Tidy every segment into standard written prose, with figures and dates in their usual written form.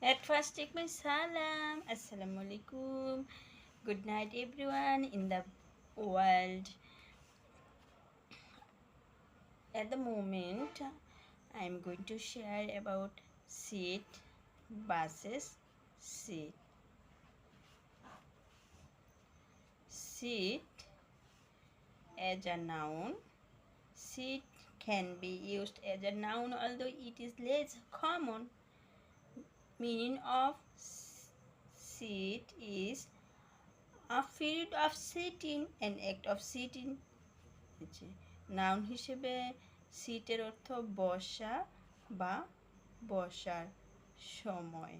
At first, take my salam. Assalamu alaikum. Good night, everyone in the world. At the moment, I'm going to share about seat versus seat. Seat as a noun. Seat can be used as a noun, although it is less common. Meaning of seat is a period of sitting, an act of sitting. Noun হিসেবে সিটের অর্থ বসা বা বসার সময়।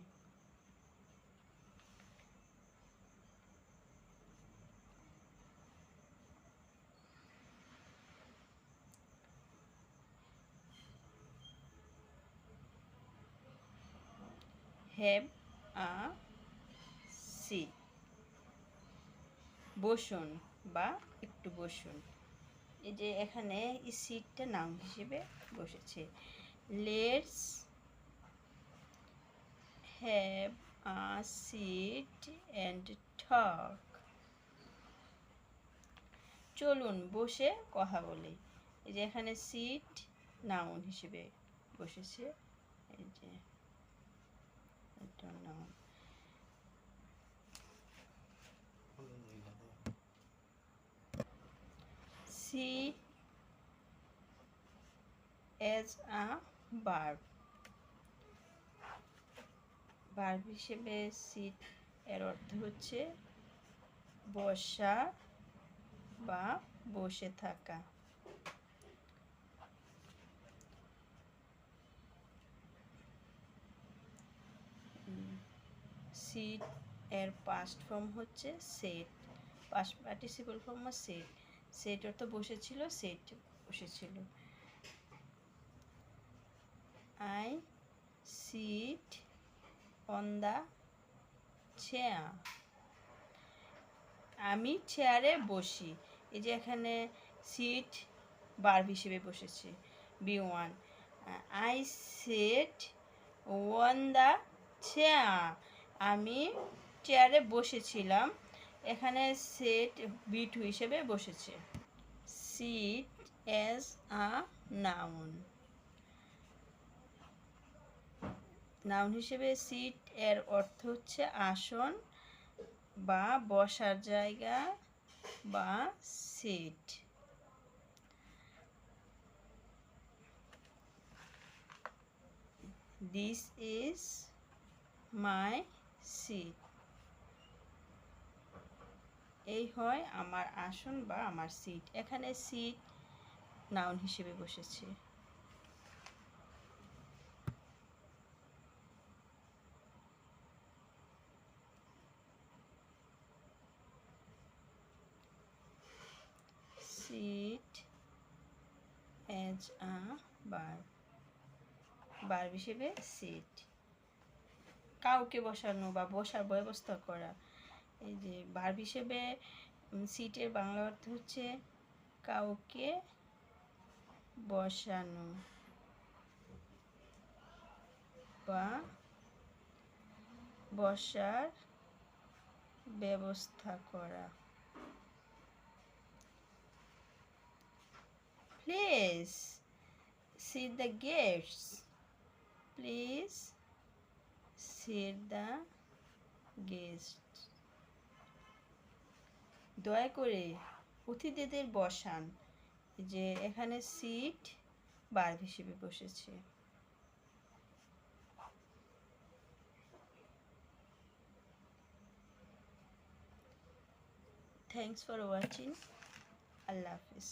Have a seat, বসুন বা একটু বসুন। এই যে এখানে এই সিটটা নাউন হিসেবে বসেছে। Let's have a seat and talk. চলুন বসে কথা বলি। এই যে এখানে সিট নাউন হিসেবে বসেছে। এই যে এটা noun. See as a verb. Verb হিসেবে সিট এর অর্থ হচ্ছে বসা বা বসে থাকা। সিট এর পাস্ট ফর্ম হচ্ছে set, past participle form set. Set অর্থ বসেছিল, সেট বসেছিল। I sit on the chair. আমি চেয়ারে বসি। এই যে এখানে সিট ভার্ব হিসেবে বসেছে, B one. I sit on the chair, আমি চেয়ারে বসেছিলাম। এখানে সেট বি2 হিসেবে বসেছে। Seat as a noun. Noun হিসেবে সিট এর অর্থ হচ্ছে আসন বা বসার জায়গা বা seat. This is my seat. এই হয় আমার আসন বা আমার সিট। এখানে সিট নাউন হিসেবে বসেছে। Seat as a verb, verb হিসেবে সিট। কাউকে বসানো বা বসার ব্যবস্থা করা। এই যে ভার্ব হিসেবে সিটের বাংলা অর্থ হচ্ছে কাউকে বসানো বা বসার ব্যবস্থা করা। Please sit the guests. Please sit the guests. দয়া করে অতিথিদের বসান। যে এখানে সিট ভার্ব হিসেবে বসেছে। Thanks for watching. Allah Hafiz.